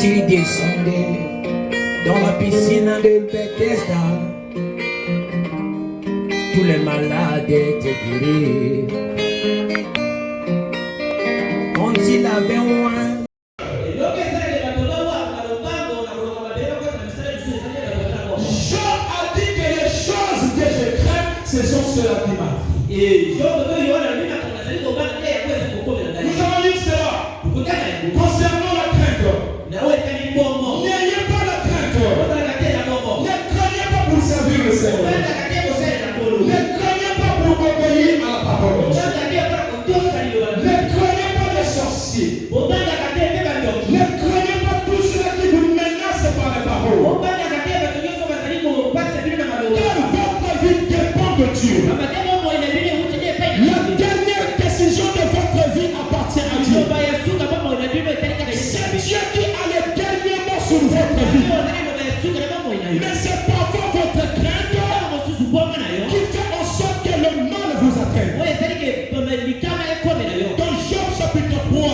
tu descendais dans la piscine de Bethesda, tous les malades étaient guéris. Quand il avait oint, Jean a dit que les choses que je crains, ce sont ceux-là qui m'arrivent. Nous avons lu cela concernant la crainte. N'ayez pas la crainte. Ne craignez pas pour servir le Seigneur. Ne craignez pas pour obéir à la parole de Dieu. Ne craignez pas les sorciers. Ne craignez pas tous ceux qui vous menacent par les paroles. Car votre vie dépend de Dieu. La dernière décision de votre vie appartient à Dieu. C'est Dieu qui a le dernier mot sur votre vie. Mais c'est parfois votre crainte qui fait en sorte que le mal vous atteigne. Dans Job chapitre 3.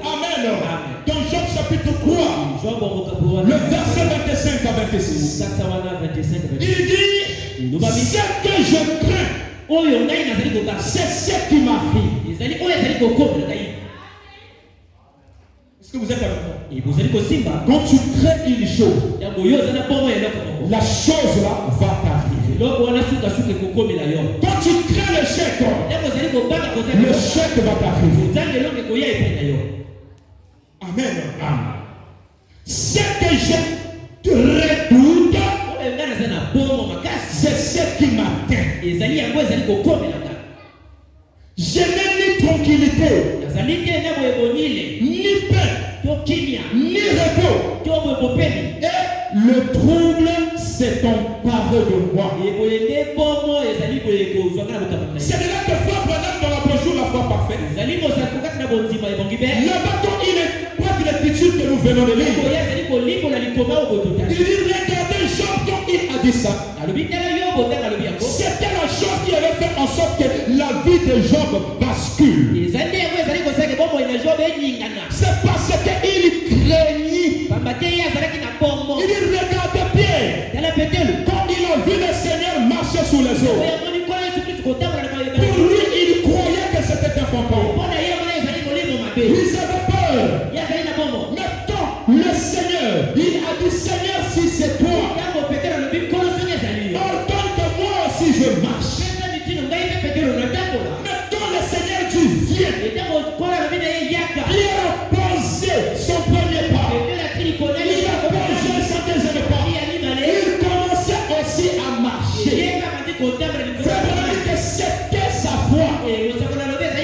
Amen. Dans Job chapitre 3. Le verset 25 à 26. Il dit, ce que je crains, c'est ce qui m'arrive. Est-ce que vous êtes avec moi? Quand tu crains une chose, la chose là va t'arriver. Quand tu crains l'échec, l'échec va t'arriver. Amen. Ce que je redoute, c'est ce qui m'atteint. Je n'ai ni tranquillité, ni paix, ni repos. Et le trouble s'est emparé de moi. C'est de là que Frère Branham dans la brochure La Foi Parfaite, le bâton il est pas de l'attitude que nous venons de lire. Il dit regardez Job quand il a dit ça. C'était la chose qui avait fait en sorte que la vie de Job bascule. C'est parce qu'il craignit. Il dit regardez Pierre. Quand il a vu le Seigneur marcher sous les eaux, pour lui il croyait que c'était un fantôme. Il avait peur. Mais quand le Seigneur, il a dit Seigneur si c'est toi, ordonne que moi aussi je marche. Mais quand le Seigneur dit viens, il a posé son premier pas. Il a posé son deuxième pas. Il commençait aussi à marcher. C'est vrai que c'était sa foi. Mais quand il a regardé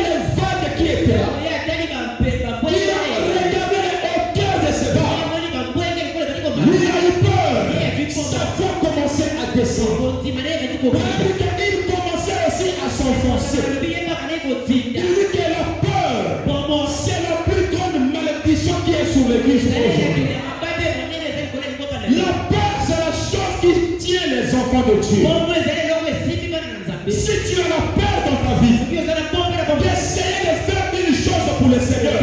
les vagues qui étaient là, il a regardé les hauteurs de ces vagues, il a eu peur. Sa foi commençait à descendre. Il commençait aussi à s'enfoncer. Il dit que la peur, c'est la plus grande malédiction qui est sur l'église aujourd'hui. La peur, c'est la chose qui tient les enfants de Dieu. Si tu as la peur dans ta vie, d'essayer de faire une chose pour le Seigneur,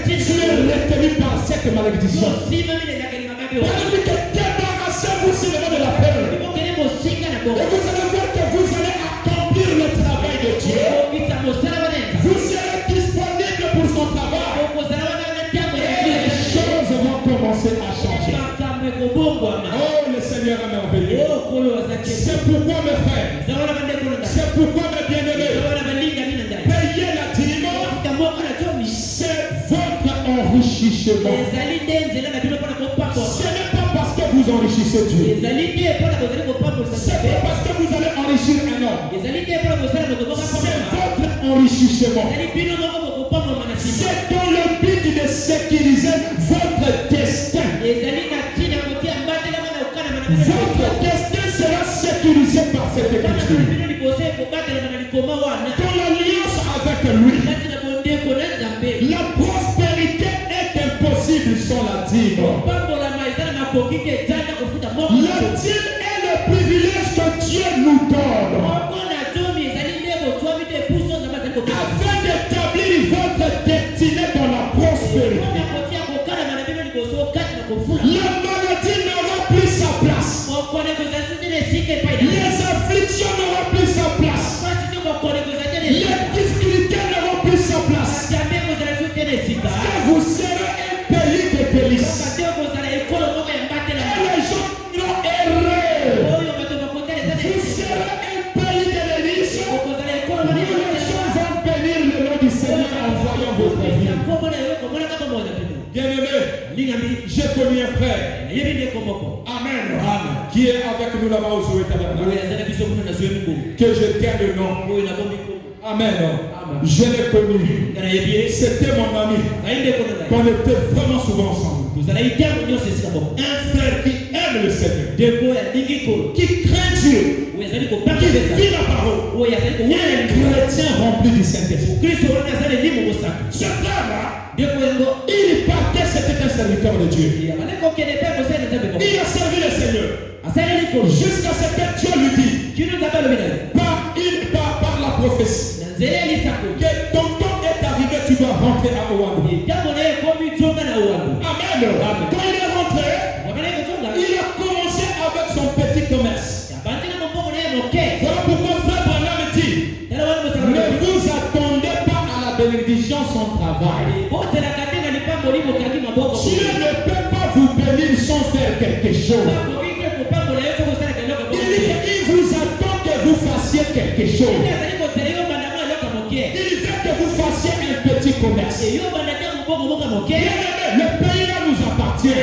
tu es retenu par cette malédiction. Débarrassez-vous seulement de la peur. Et vous allez voir que vous allez accomplir le travail de Dieu. Vous serez disponible pour son travail. Et les choses vont commencer à changer. Oh, le Seigneur est merveilleux. C'est pourquoi mes frères, c'est pourquoi mes bien-aimés, payez la dîme, c'est votre enrichissement. Ce n'est pas parce que vous enrichissez Dieu. C'est pas parce que vous allez enrichir un homme. C'est votre enrichissement. C'est dans le but de sécuriser votre destin. Votre destin sera sécurisé par cette écriture. Dans l'alliance avec lui, la prospérité est impossible sans la dîme. La dîme est le privilège que Dieu nous donne afin d'établir votre destin. es avec nous là-bas au Zoé Tabernacle, que je t'aime le nom. Amen. Je l'ai connu. C'était mon ami. On était vraiment souvent ensemble. Un frère qui aime le Seigneur, qui craint Dieu, qui vit la parole, un chrétien rempli du Saint-Esprit. Ce frère-là, il partait, c'était un serviteur de Dieu. Il a servi le Seigneur. Jusqu'à ce que Dieu lui dit, par la prophétie, que ton temps est arrivé, tu dois rentrer à Ouadou. Amen. Quand il est rentré, il a commencé avec son petit commerce. Voilà pourquoi frère Branham dit, ne vous attendez pas à la bénédiction sans travail. Dieu ne peut pas vous bénir sans faire quelque chose. Il vous attend que vous fassiez quelque chose. Il veut que vous fassiez un petit commerce. Le pays là nous appartient. Tu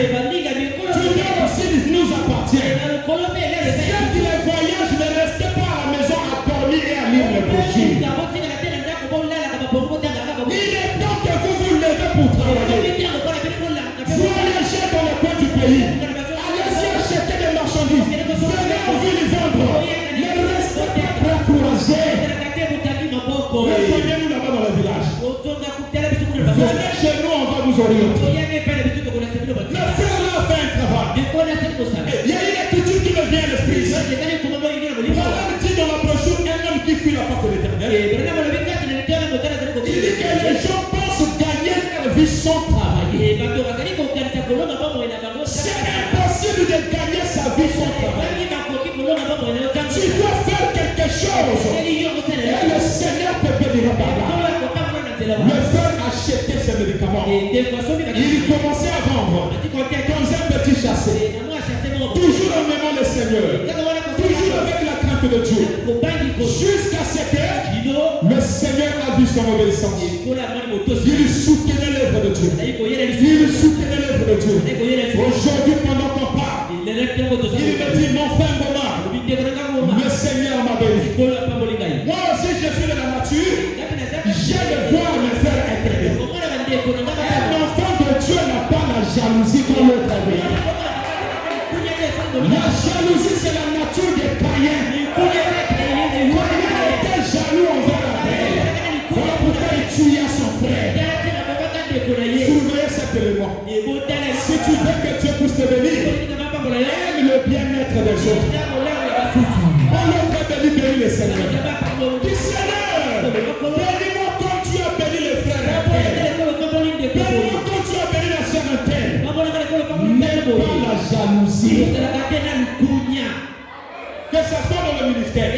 dois aussi nous appartient. Faites les voyages, ne restez pas à la maison à dormir et à lire le bougie. Il est temps que vous vous levez pour travailler. Voyagez dans le coin du pays. Allez-y acheter des marchandises. Venez en ville vendre. Ne restez pas découragés. Rejoignez-nous là-bas dans le village. Venez chez nous, on va vous orienter. Le frère là a fait un travail. Il y a une attitude qui me vient à l'esprit. Voilà dit dans la brochure, un homme qui fuit la porte de l'Éternel. Il dit que les gens pensent gagner leur vie sans travailler. C'est impossible de gagner sa vie sans travailler. Tu dois faire quelque chose. Et le Seigneur te bénira par là. Le frère achetait ses médicaments. Il commençait à vendre comme un petit chassé. Toujours en aimant le Seigneur. Toujours avec la crainte de Dieu. Jusqu'à ce que le Seigneur a vu son obéissance. Il soutenait l'œuvre de Dieu. Il soutenait l'œuvre de Dieu. Aujourd'hui, pendant qu'on parle, il me dit, mon frère Goma, le Seigneur m'a béni. Moi aussi, je suis de la nature. J'aime voir mes frères intervenir. Un enfant de Dieu n'a pas la jalousie comme l'autre. La jalousie, c'est la nature des païens. Les païens étaient jaloux envers la paix. Voilà pourquoi il tuait son frère. Surveillez cet élément. Si tu veux que Dieu puisse te bénir, aime le bien-être des autres. Quand l'autre est béni, bénis le Seigneur. Dis Seigneur, bénis-moi comme tu as béni le frère. Bénis-moi comme tu as béni la sœur interne. N'aime pas la jalousie. Que ce soit dans le ministère,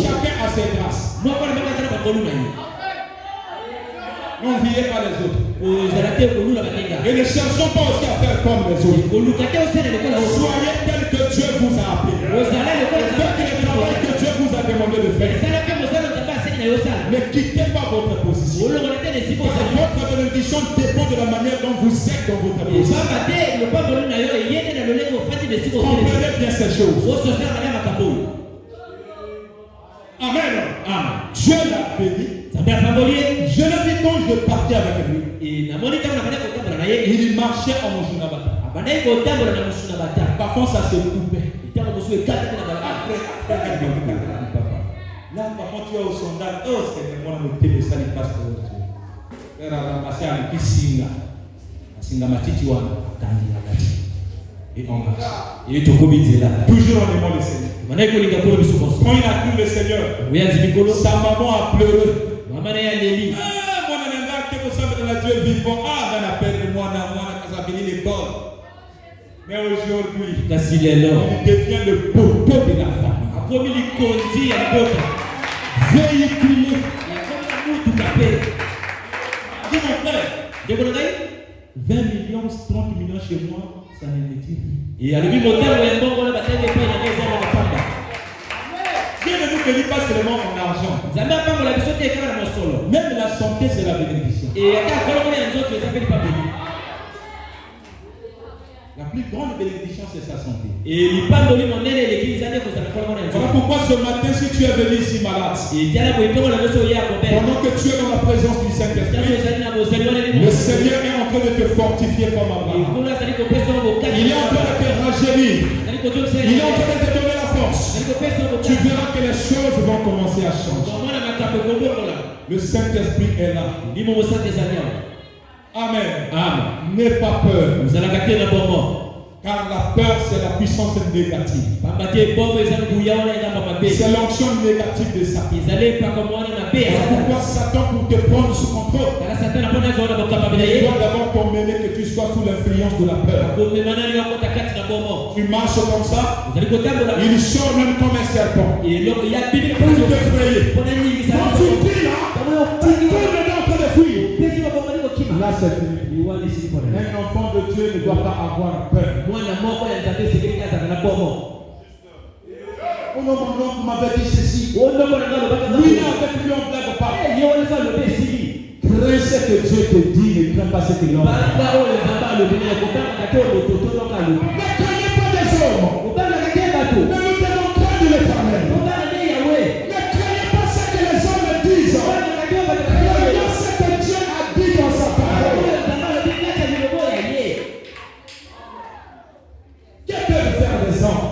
chacun a ses grâces. N'enviez pas les autres. Et ne cherchons pas aussi à faire comme les autres. Soyez tel que Dieu vous a appelé. Faites le travail que Dieu vous a demandé de faire. Ne quittez pas votre position. Votre bénédiction dépend de la manière dont vous êtes dans votre position. Comprenez bien ces choses. Amen. Dieu l'a béni. Je le vis quand je partais avec lui. Il marchait en Mojunabata. Parfois ça se coupait. Là, parfois tu es au sondage. Oh, c'est mon ami de salut pasteur. Frère a ramassé un petit singa matiti wana et on marche. Et tu commis là. Toujours en aimant le Seigneur. Quand il a cru le Seigneur, sa maman a pleuré. Mon ami, que vous savez de la Dieu vivant. Dans la peine de moi, quand ça finit l'école. Mais aujourd'hui, il devient le poteau de la famille. Véhiculé. Dis mon frère, 20 millions, 30 millions chez moi, ça ne me dit rien. Dieu ne nous bénit pas seulement en argent. Même la santé, c'est la bénédiction. La plus grande bénédiction, c'est sa santé. Voilà Voilà pourquoi ce matin, si tu es venu ici malade, pendant que tu es dans la présence du Saint-Esprit, le Seigneur est en train de te fortifier comme Abraham. Il est en train de te rajeunir. Il est en train de te donner la force. Tu verras que les choses vont commencer à changer. Le Saint-Esprit est là. Amen. N'aie pas peur. Car la peur, c'est la puissance négative. C'est l'onction négative de Satan. Voilà pourquoi Satan, pour te prendre sous contrôle, il doit d'abord t'emmener que tu sois sous l'influence de la peur. Tu marches comme ça, il sort même comme un serpent. Pour t'effrayer. Quand tu pries là, tu tournes dans ton fuir. Là, c'est fini. Un enfant de Dieu ne doit pas avoir peur. Oh non, mon oncle m'avait dit ceci. Lui, avec lui, on ne blague pas. Crains ce que Dieu te dit, ne crains pas ce que l'homme dit. Ne craignez pas des hommes. Mais nous devons craindre l'Éternel. Ne craignez pas ce que les hommes disent. Craignez ce que Dieu a dit dans sa parole. Que peuvent faire les hommes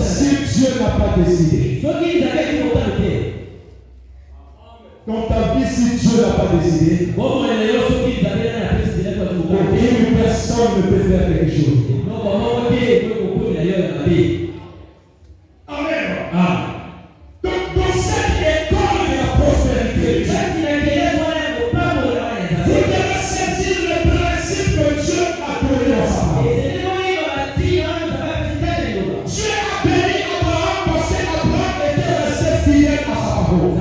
si Dieu n'a pas décidé? Dans ta vie, si Dieu n'a pas décidé, aucune personne ne peut faire quelque chose. Amen. Donc, dans cette école de la prospérité, vous devez saisir le principe que Dieu a donné dans sa parole. Dieu a béni Abraham parce qu'Abraham était resté fidèle à sa parole.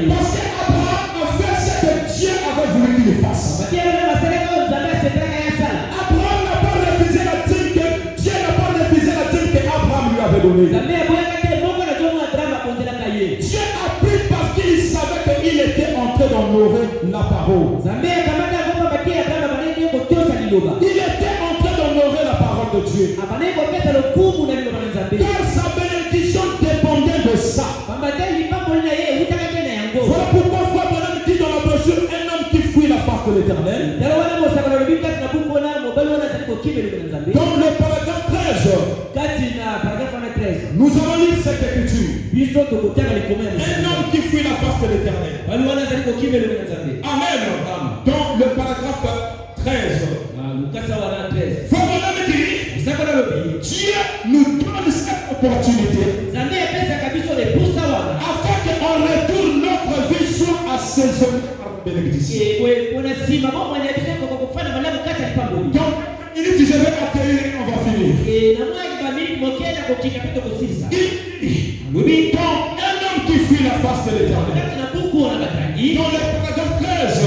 Parce qu'Abraham a fait ce que Dieu avait voulu qu'il fasse. Abraham n'a pas refusé la dîme que Dieu n'a pas refusé la dîme qu'Abraham lui avait donnée. Dieu a pris parce qu'il savait qu'il était entré dans l'oreille la parole. Il était entré dans l'oreille la parole de Dieu. Car sa bénédiction dépendait de ça. Voilà pourquoi Frère Branham dit dans la brochure, un homme qui fuit la face de l'Éternel. Dans le paragraphe 13, nous allons lire cette écriture. Un homme qui fuit la face de l'Éternel. Amen. Dans le paragraphe 13. Frère Branham dit, Dieu nous donne cette opportunité afin qu'on retourne notre vie soit assaisonnée par la bénédiction. Donc, il dit, je vais accueillir et on va finir. Donc, un homme qui fuit la face de l'Éternel. Dans le paragraphe 13,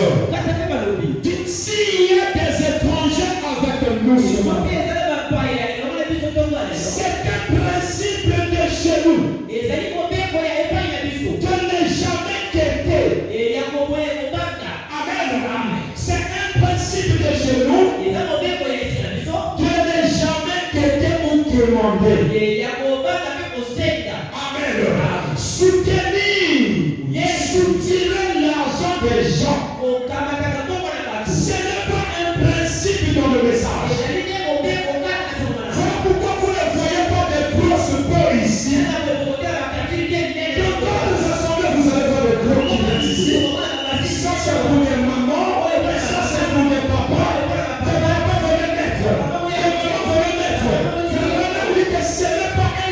dit, s'il y a des étrangers avec nous ce matin, c'est un principe de chez nous. Je n'ai jamais quitté. Amen. C'est un principe de chez nous. Je n'ai jamais quitté ou demandé. Amen. Soutirer l'argent des gens. Ce n'est pas un principe dans le message. Voilà pourquoi vous ne voyez pas des grosses peurs ici. Dans les assemblées, vous allez voir des gros qui viennent ici. Ça, c'est pour les mamans. Ça, c'est pour les papas. Tes papas veulent mettre. Tes mamans veulent mettre. Je vous dis que ce n'est pas un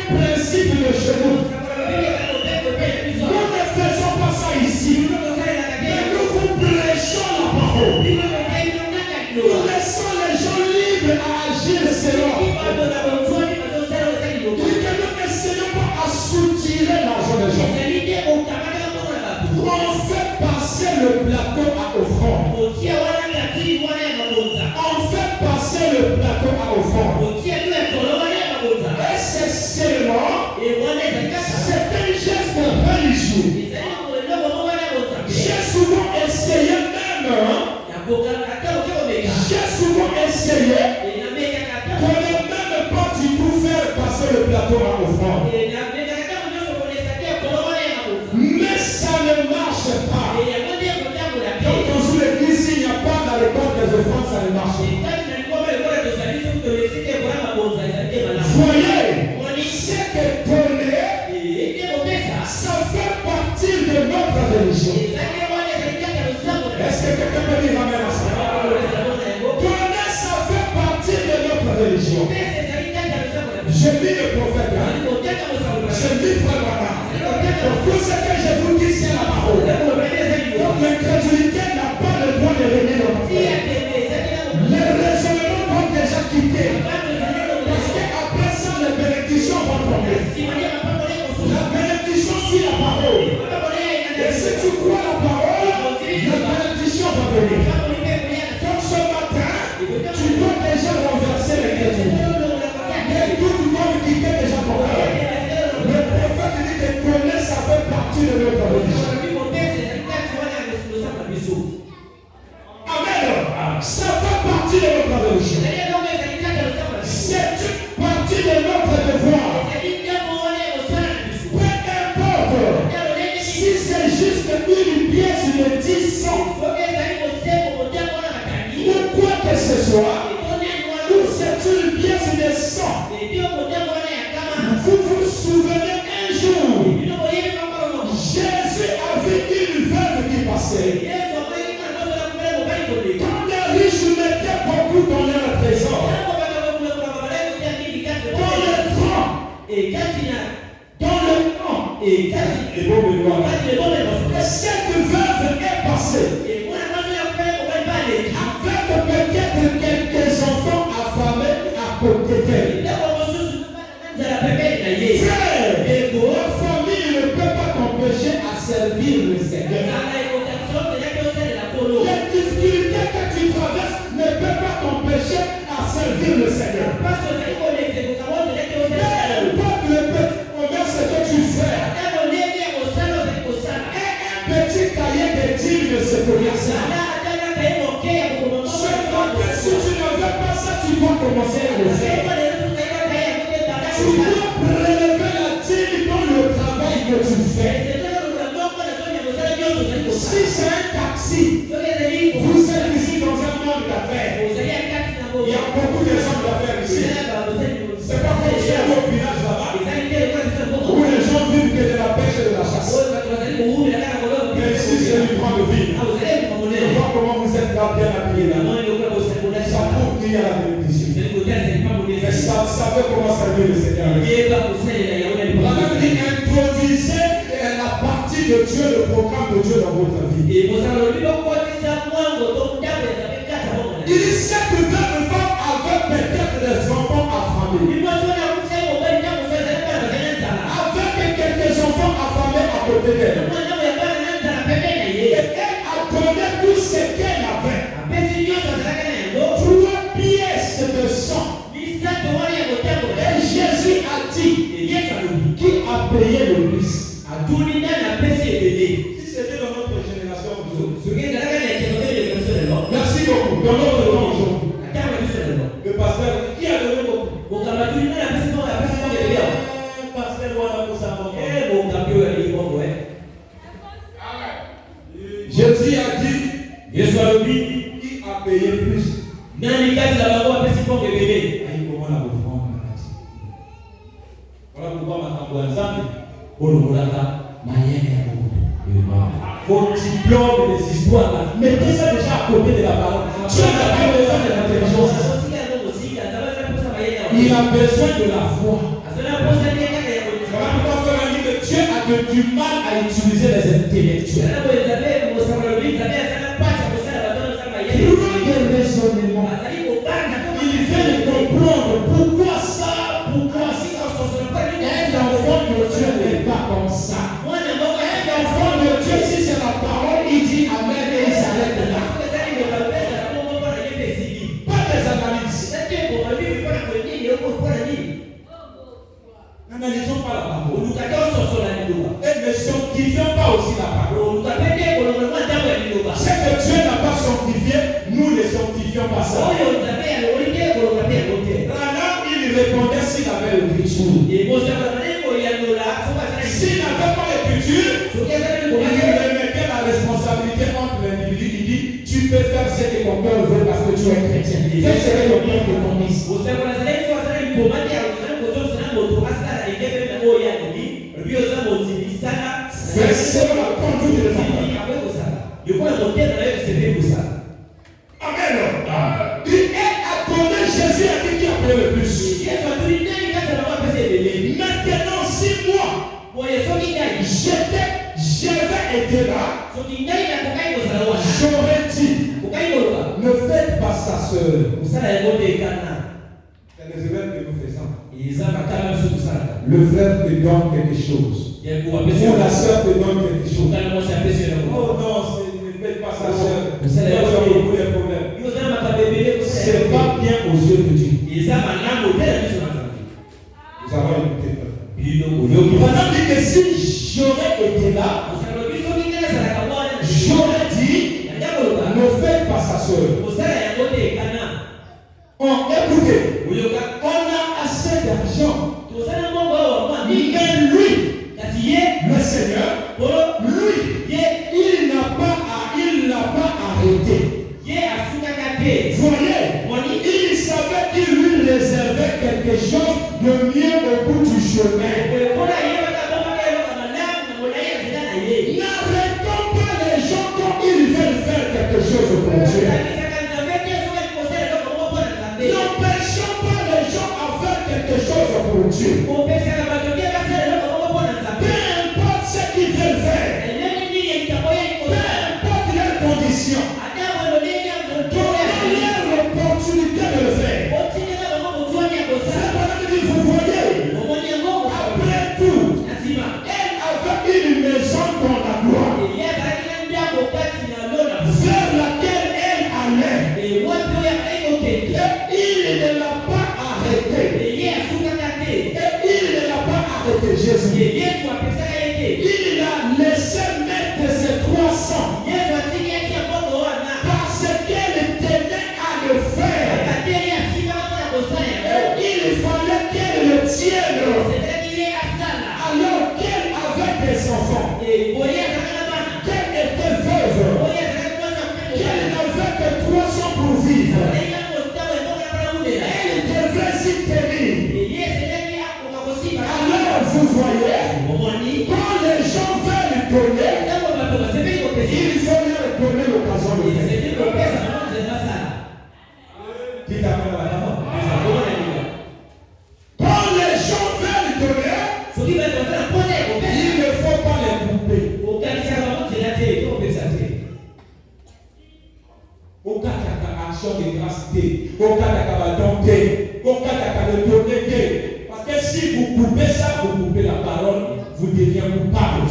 Voyez, c'est que donner, ça fait partie de notre religion. Est-ce que quelqu'un peut dire amen à ça? Donner, ça fait partie de notre religion. Je lis le prophète. Je lis Frère Branham. Tout ce que je vous dis, c'est la parole. Donc l'incrédulité n'a pas le droit de venir dans notre vie. Les raisonnements vont déjà quitter. Parce qu'après ça, les bénédictions vont tomber. La bénédiction suit la parole. Et si tu crois la parole, la bénédiction va venir. Donc ce matin, tu dois déjà renverser les crédits. Les doutes vont quitter déjà ton cœur. Le prophète dit que connaître, ça fait partie de notre religion. Amen. Ça fait partie de notre religion. C'est une partie de notre devoir. Peu importe si c'est juste une pièce de 10 cents ou quoi que ce soit, ou c'est une pièce de 100. Vous vous souvenez un jour, Jésus a vu une veuve qui passait. Quand les riches mettaient beaucoup dans leur trésor, dans le tronc, dans le temps, cette veuve est passée avec peut-être quelques enfants affamés à côté d'elle. Frère, la famille ne peut pas t'empêcher à servir le Seigneur. Les difficultés que tu traverses ne peuvent pas t'empêcher à servir le Seigneur. Peu importe le petit commerce que tu fais, un petit cahier de dîmes de ce commerce-là. Si tu ne veux pas ça, tu dois commencer à le faire. Tu dois prélever la dîme dans le travail que tu fais. Si c'est un taxi, vous êtes ici dans un monde d'affaires. Il y a beaucoup de gens d'affaires ici. C'est pas comme chez au village là-bas, où les gens vivent que de la pêche et de la chasse. Mais ici, c'est du droit de vie. Je vois comment vous êtes là bien habillés là. Ça prouve qu'il y a la bénédiction. Mais savez comment servir le Seigneur. La Bible dit introduisez la partie de Dieu, le programme de Dieu dans votre vie. Il dit cette veuve femme avait peut-être des enfants affamés. Avec quelques enfants affamés à côté d'elle. Et elle a donné tout ce qu'elle avait. 3 pièces de sang. Et Jésus a dit, qui a payé le prix? Si c'était dans notre génération, merci beaucoup. Dans notre temps aujourd'hui, le pasteur, qui a donné beaucoup? Pasteur, Jésus a dit, qui a payé plus? Voilà pourquoi faut que tu plombe les histoires là. Mettez ça déjà à côté de la parole. Tu n'as pas besoin de l'intelligence. Il a besoin de la foi. Voilà pourquoi Frère a dit que Dieu a du mal à utiliser les intellectuels. Plus de raisonnement. Il veut comprendre pourquoi ça, pourquoi ça. Un enfant de Dieu n'est pas comme ça. Un enfant de Dieu, si c'est la parole, il dit Amen et il s'arrête là. Pas des analyses. N'analysons pas la parole. Et ne sanctifions pas aussi la parole. Ce que Dieu n'a pas sanctifié, nous ne sanctifions pas ça. Il répondait s'il avait l'écriture. S'il n'avait pas l'écriture, il remettait la responsabilité entre l'individu. Il dit, tu peux faire ce que ton cœur veut parce que tu es chrétien. Fais ce que ton cœur te conduise. verser la conduite de ta vie. Amen. Il est accordé, Jésus a dit qui a payé le plus. Maintenant, 6 mois, j'avais été là, j'aurais dit, ne faites pas ça, sœur. C'est les événements que nous faisons. Le frère te donne quelque chose. Ou la sœur te donne quelque chose. Oh non, ne faites pas ça, sœur. Vous avez beaucoup de problèmes. C'est pas bien aux yeux de Dieu. Nous avons écouté. Madame dit que si j'aurais été là, j'aurais dit, ne faites pas ça, sœur. Écoutez, on a assez d'argent. Mais lui, le Seigneur, lui, il n'a pas arrêté. Voyez, il savait qu'il lui réservait quelque chose de mieux au bout du chemin. N'arrêtons pas les gens quand ils veulent faire quelque chose pour Dieu. N'empêchons pas les gens à faire quelque chose pour Dieu. Peu importe ce qu'ils veulent faire, peu importe leurs conditions, donnez-leur l'opportunité de le faire. Vous voyez, après tout, elle avait une maison dans la gloire vers laquelle elle allait. Et il ne l'a pas arrêté. Jésus. Il a laissé mettre ses 300 parce qu'elle tenait à le faire. Et il fallait qu'elle le tienne alors qu'elle avait des enfants, qu'elle était veuve, qu'elle n'avait que 300 pour vivre. Elle devait s'y tenir. Alors vous voyez, quand les gens veulent donner, il faut leur donner l'occasion de faire. Dites à moi la maman. Quand les gens veulent donner, il ne faut pas les couper. Au cas d'action de grâce, au cas d'abandon, au cas de donner. Parce que si vous coupez ça, vous coupez la parole, vous devenez coupable.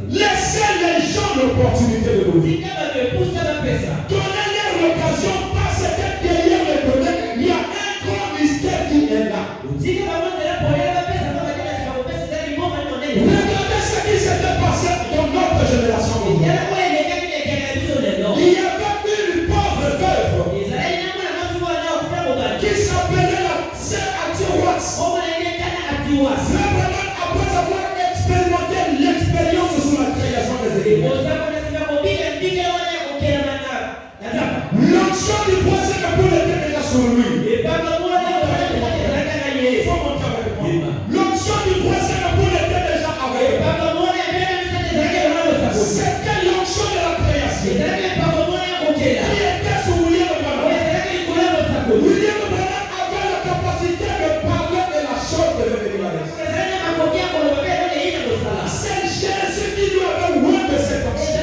Laissez les gens l'opportunité de vous dire. Donnez-leur l'occasion parce que derrière le donner, il y a un grand mystère qui est là. Regardez ce qui s'était passé dans notre génération. Il y avait une pauvre veuve qui s'appelait la sœur Atiwas. Vraiment, après avoir expérimenté l'expérience sur la création des églises, l'onction du prophète Paul était déjà sur lui. L'onction du prophète Paul était déjà avec lui. C'était l'onction de la création. Qui était sur William Branham. William Branham avait la capacité de parler de la chose de l'Église. C'est Jésus qui lui avait ouvert de cette onction.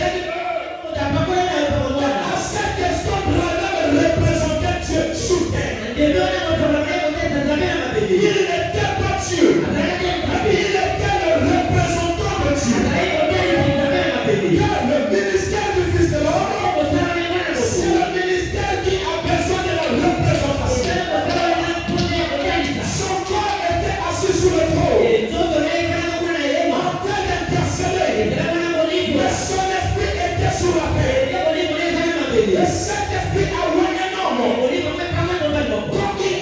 À cette question, Branham représentait Dieu sous terre. Il n'était pas Dieu. Il était le représentant de Dieu. Car le ministère du Fils de l'homme, c'est le ministère qui a besoin de la représentation. Son corps était assis sur le trône, en train d'intercéder. Mais son esprit était sur la terre. Et cet esprit a oué un homme. Quand il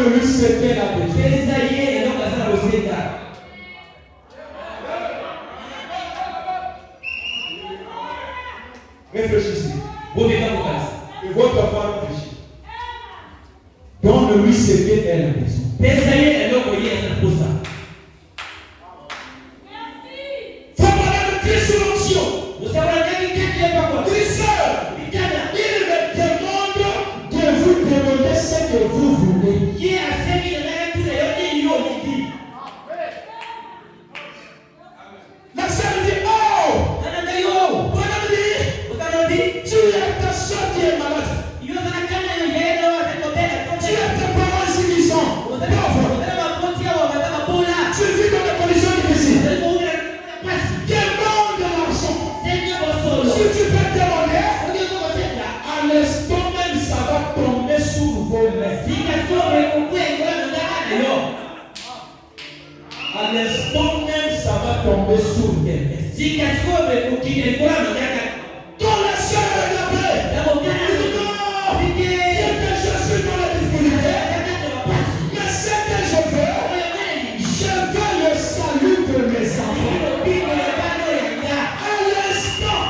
ne lui cédait la maison. Réfléchissez. Et votre femme réfléchit. Donc ne lui cédait la maison. Faut parler de Christ sous l'onction. Christeur, il me demande de vous demander ce que vous voulez. La sœur dit, oh, tu es ta soeur qui est malade. Tu es tes parents ici qui sont pauvres. Tu vis dans des conditions difficiles. Demande de l'argent. Si tu peux demander, à l'instant même, ça va tomber sous vos mains. À l'instant même, ça va tomber sous tes mains. Quand la sœur est appelée, je suis dans la difficulté. Mais ce que je veux le salut de mes enfants. À l'instant,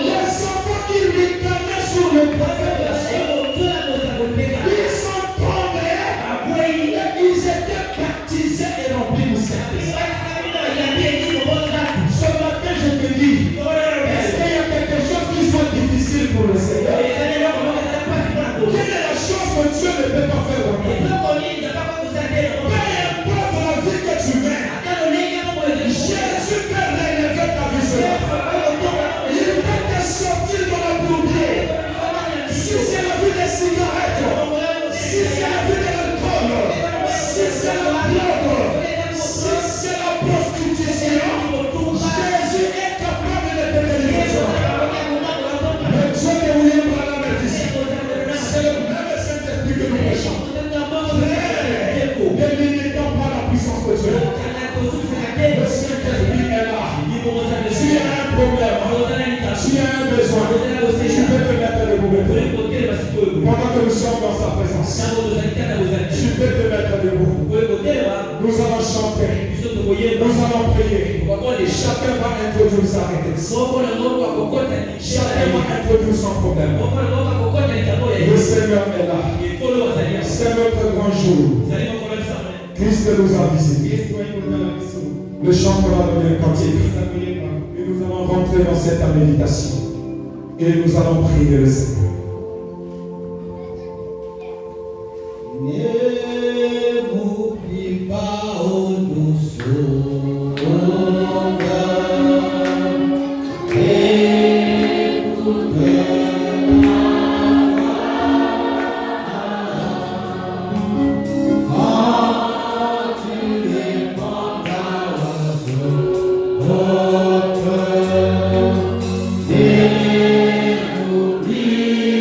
les enfants qui lui donnaient sur le prophète, ils sont tombés et ils étaient baptisés et remplis du Saint-Esprit. Ce matin, je te dis, est-ce qu'il y a quelque chose qui soit difficile pour le Seigneur? Quelle est la chose que Dieu ne peut pas faire pour toi? Peu importe la vie que tu mènes, Jésus peut relever ta vie sur la foi. Il peut te sortir de la bourbier. Si c'est la vie des cigarettes, si c'est la vie de l'alcool, si c'est la drogue, si c'est la prostitution, Jésus est capable de te délivrer. Le Dieu de William Branham est ici. C'est le même Saint-Esprit que nous prêchons. Ne limitons pas la puissance de Dieu. Le Saint-Esprit est là. Tu as un problème, tu as un besoin, tu peux te mettre debout. Pendant que nous sommes dans sa présence, tu peux te mettre debout. Nous allons chanter, nous allons prier. Chacun va introduire sa réquête. Chacun va introduire son problème. Le Seigneur est là. C'est notre grand jour. Christ nous a visités. Le chant qu'on a donné un cantique. Et nous allons rentrer dans cette méditation. Et nous allons prier le Seigneur. Ne m'oublie pas, oh nous N'oublie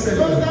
Seigneur.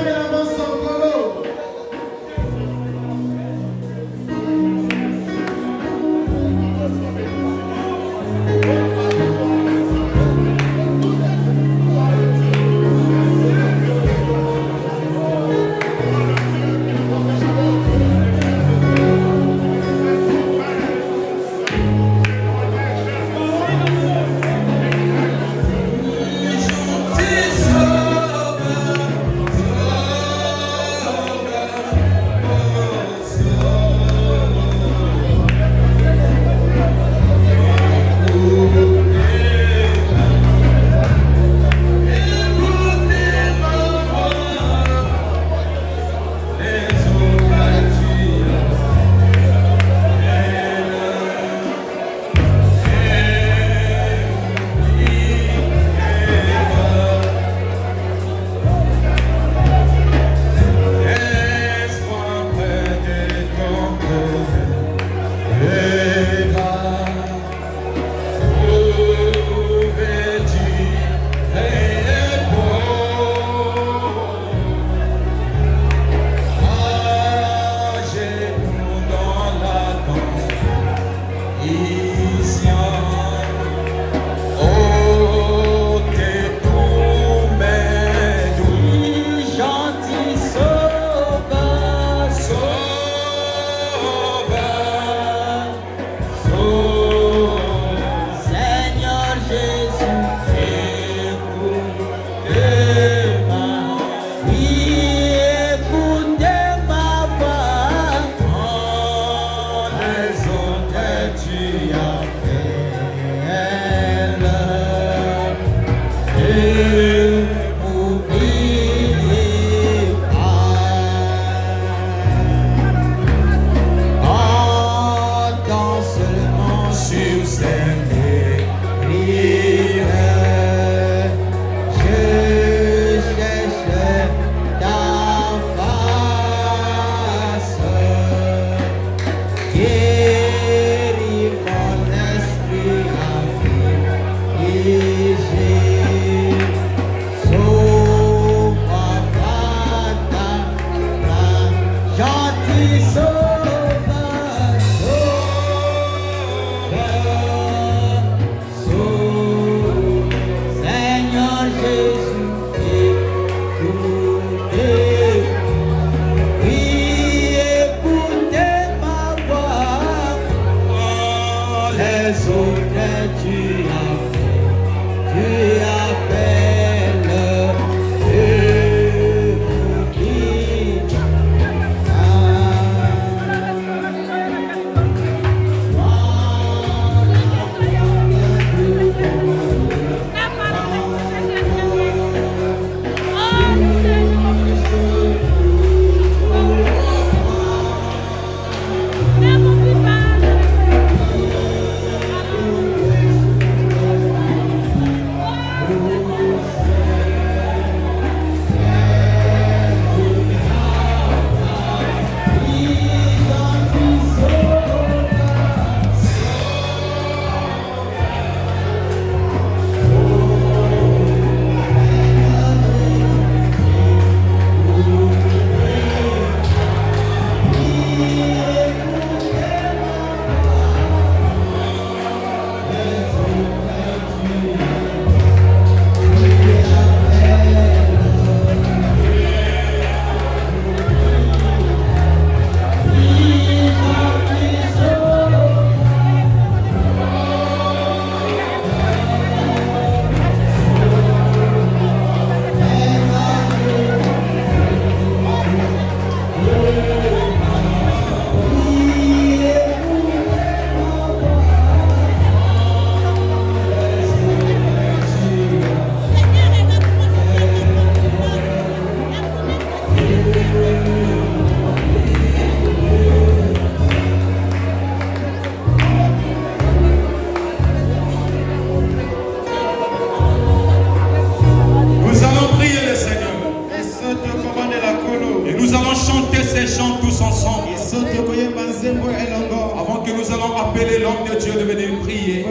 Avant que nous allons appeler l'homme de Dieu de venir prier.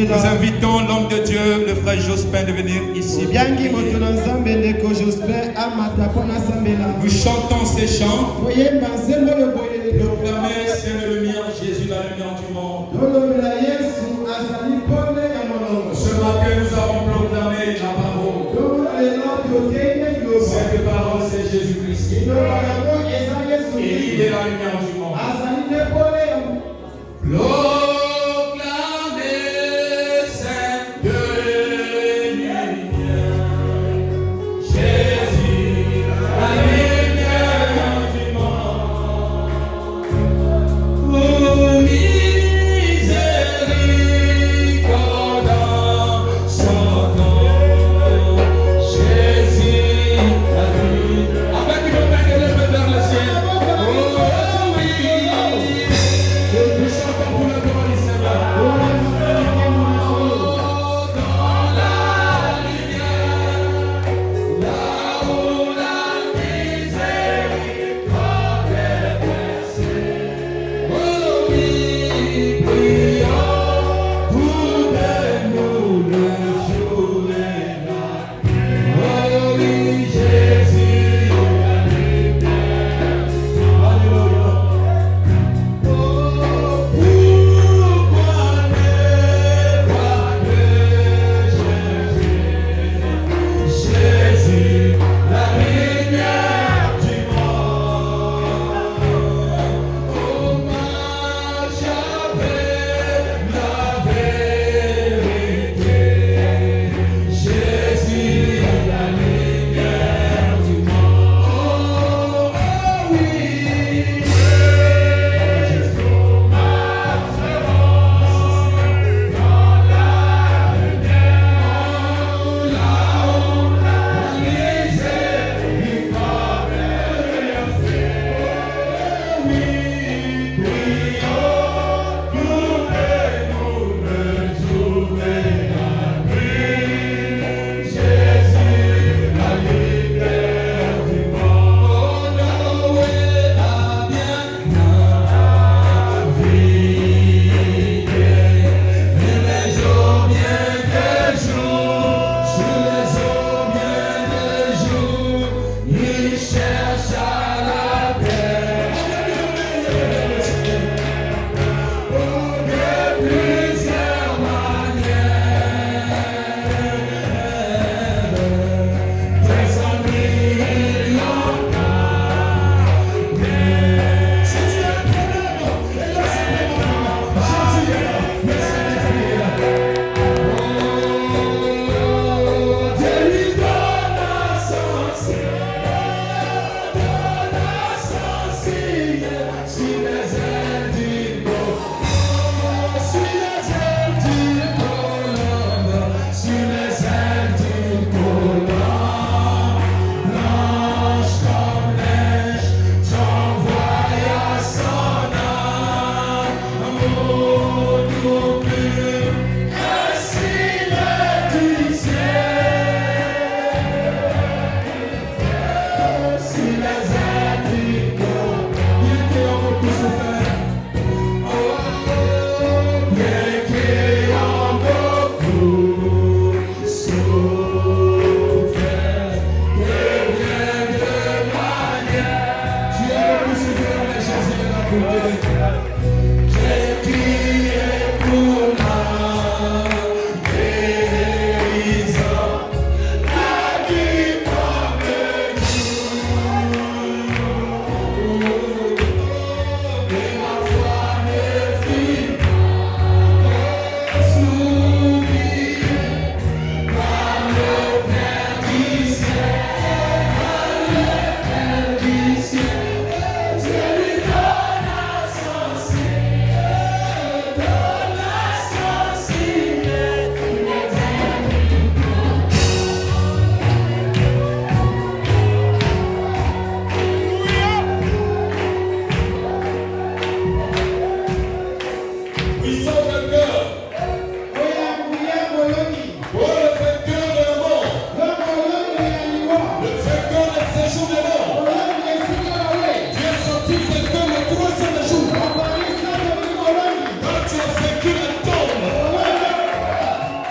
Nous invitons l'homme de Dieu, le frère Jospin, de venir ici. Nous chantons ces chants. Proclamez, c'est la lumière, Jésus, la lumière du monde. Ce matin, nous avons proclamé la parole. Cette parole, c'est Jésus-Christ. Et il est la lumière du monde. Proclamez cette lumière, Jésus, la lumière du monde. Oh, miséricorde.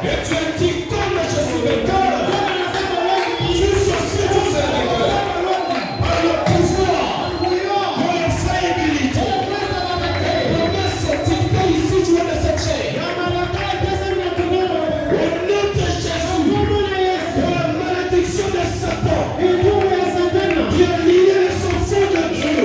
Et tu as dit comme je suis vainqueur, tu aussi tu seras vainqueur. Par le pouvoir de l'infaillibilité. Promesse sortie ici, tu es de cette chair. Au nom de Jésus, de la malédiction de Satan, qui est lié à son fond de Dieu.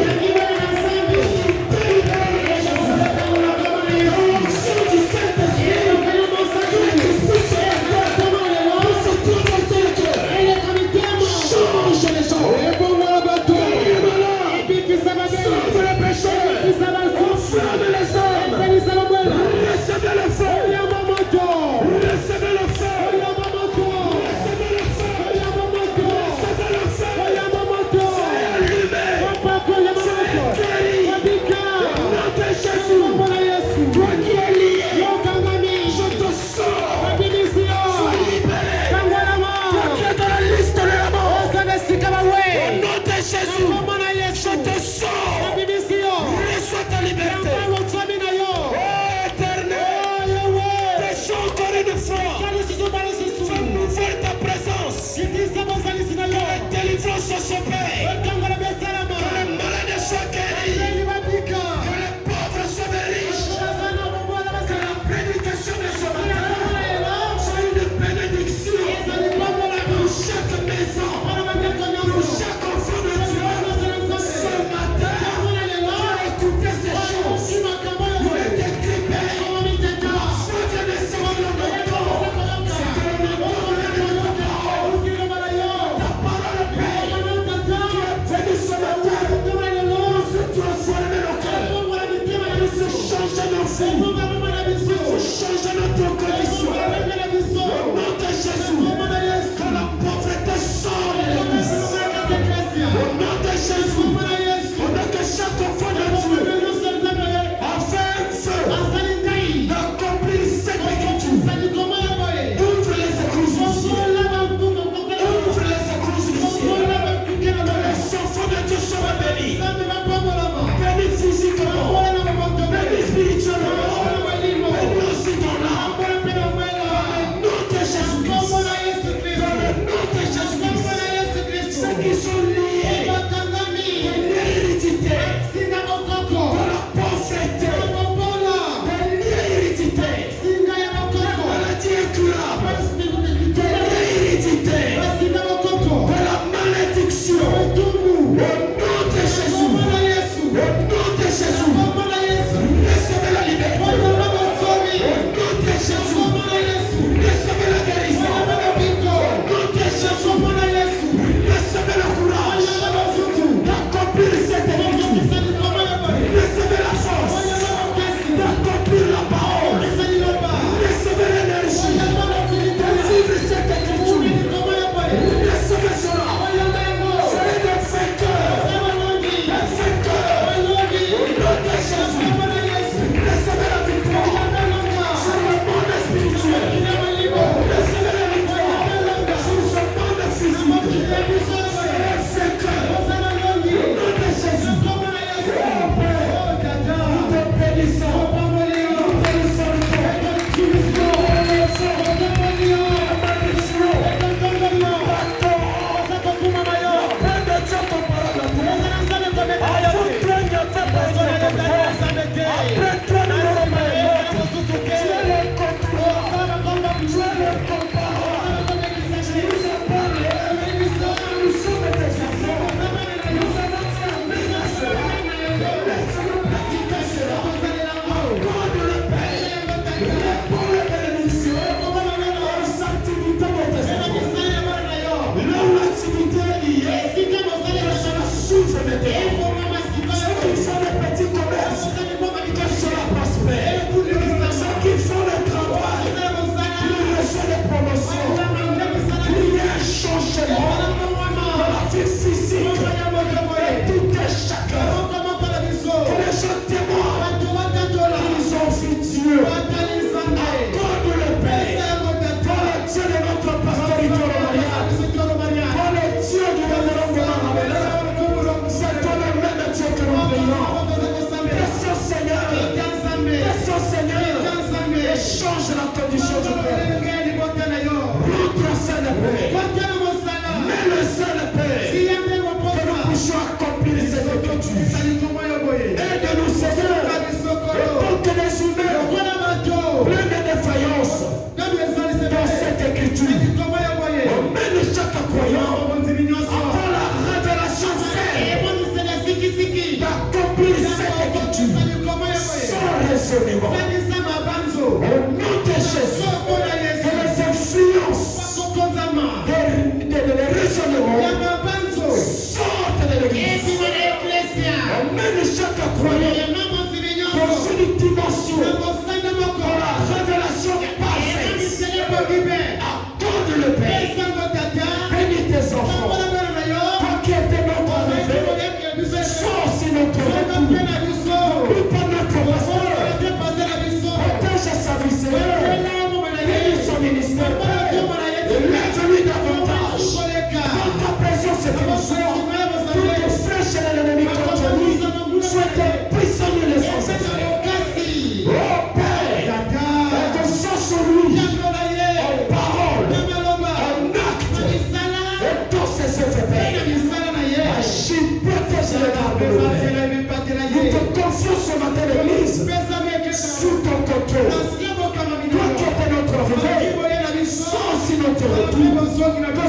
de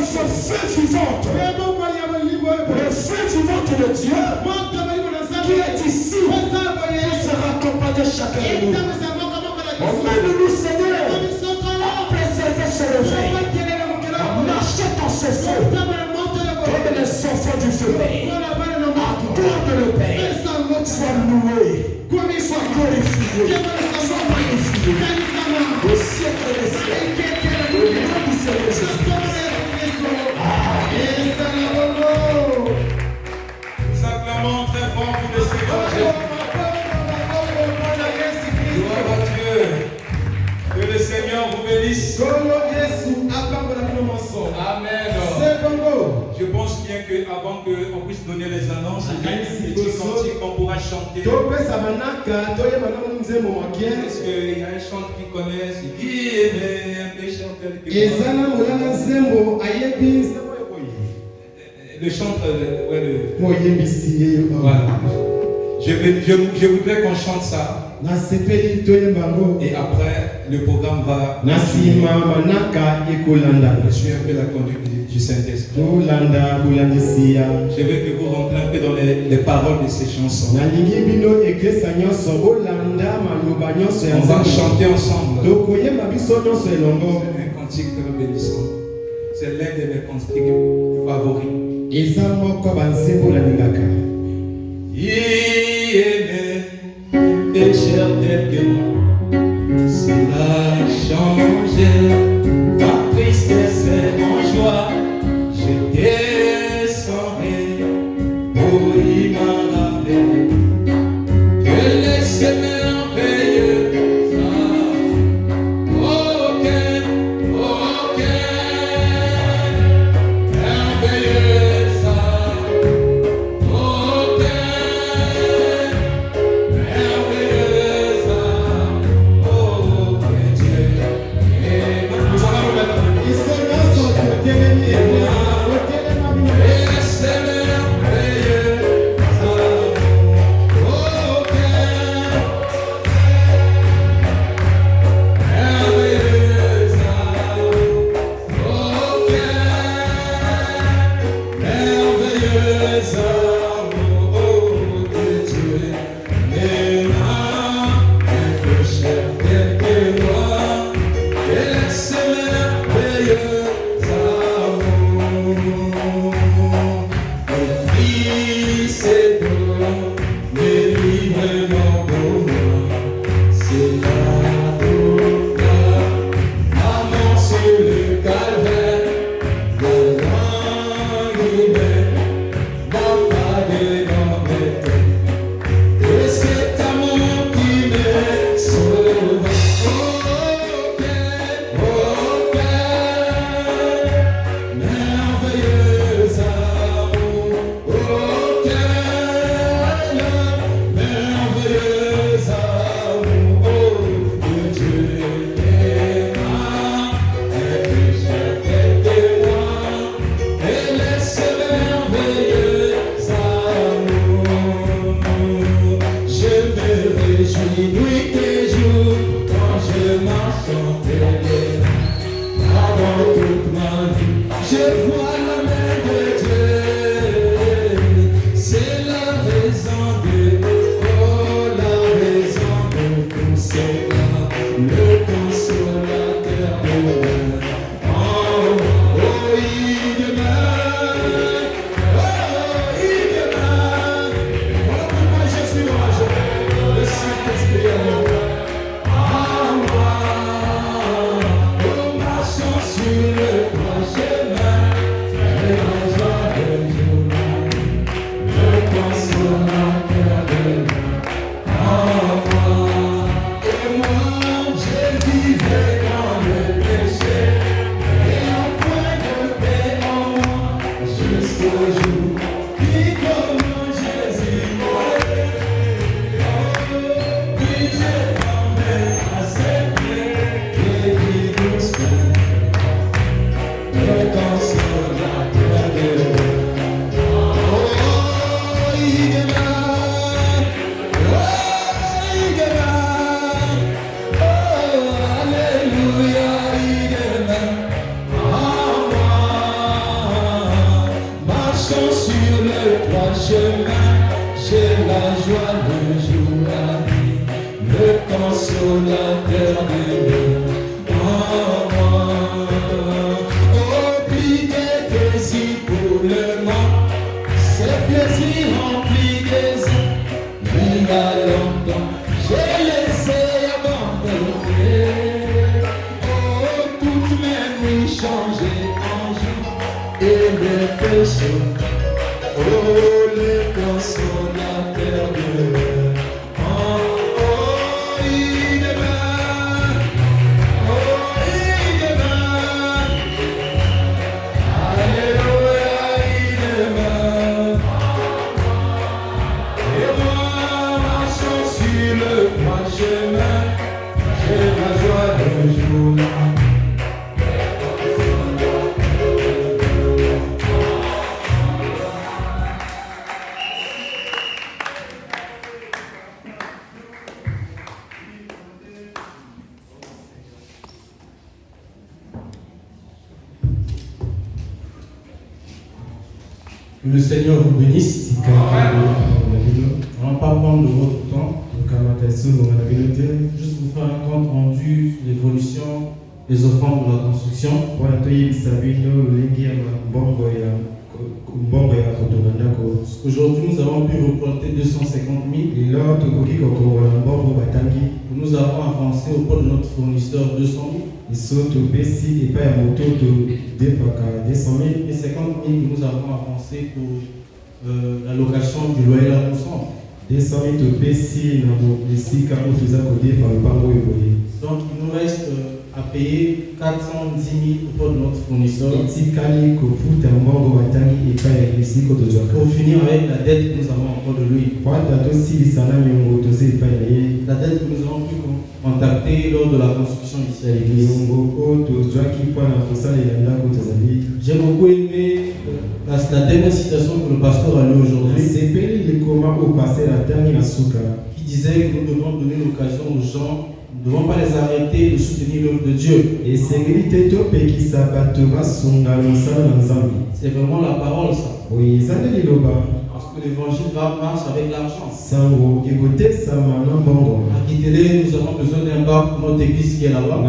ce feu vivante. Le feu vivant de Dieu qui est ici sera accompagné chacun de nous. Emmène-nous, Seigneur, à préserver ce réveil, à marcher dans ce feu, comme les enfants du feu. Accorde le Père, sois loué, sois glorifié, sois magnifié, au siècle des siècles, au nom du Seigneur Jésus-Christ. Nous acclamons très fort pour le Seigneur Jésus. Gloire à Dieu. Que le Seigneur vous bénisse. Amen. Je pense bien qu'avant qu'on puisse donner les annonces, il y a des petits cantiques qu'on pourra chanter. Est-ce qu'il y a un chant qui connaissent? Qui est un pécheur tel que moi? Le chant, voilà. Je voudrais qu'on chante ça. Et après, le programme va. Je suis un peu la conduite du Saint-Esprit. Je veux que vous rentrez un peu dans les paroles de ces chansons. On va chanter ensemble. Un cantique très bénissant. C'est l'un de mes cantiques favoris. Il aimait pécheur tel que moi. Cela a changé. Ma tristesse est en joie. Je descendrai pour y m'en rappeler que les merveilleux. Sur le droit chemin, chemin, j'ai la joie de jour à vie, le consolateur de nous en moi. Oublie tes désirs pour le moment, ces plaisirs remplis des ans. Il y a longtemps, j'ai laissé abandonner. Oh, toutes mes nuits changées en jour et le péché. Oh, le consolateur de l'heure. Oh, il demeure. Oh, il demeure. Alléluia, il demeure. Et moi, marchant sur le droit chemin, j'ai la joie de jour. Que le Seigneur vous bénisse. On ne va pas prendre de votre temps. Juste vous faire un compte rendu sur l'évolution des offrandes de la construction. Aujourd'hui, nous avons pu reporter 250 000. Nous avons avancé auprès de notre fournisseur 200 000. Et 50 000 que nous avons avancé pour la location du loyer à l'ensemble. Donc il nous reste à payer 410 000 auprès de notre fournisseur pour finir avec la dette que nous avons encore de lui. La dette que nous avons pu contacter lors de la construction ici à l'église. J'ai beaucoup aimé la dernière citation que le pasteur a lue aujourd'hui, qui disait que nous devons donner l'occasion aux gens, nous ne devons pas les arrêter de soutenir l'œuvre de Dieu. C'est vraiment la parole, ça. Parce que l'évangile marche avec l'argent. À Kitele, nous avons besoin d'un bar pour notre église qui est là-bas.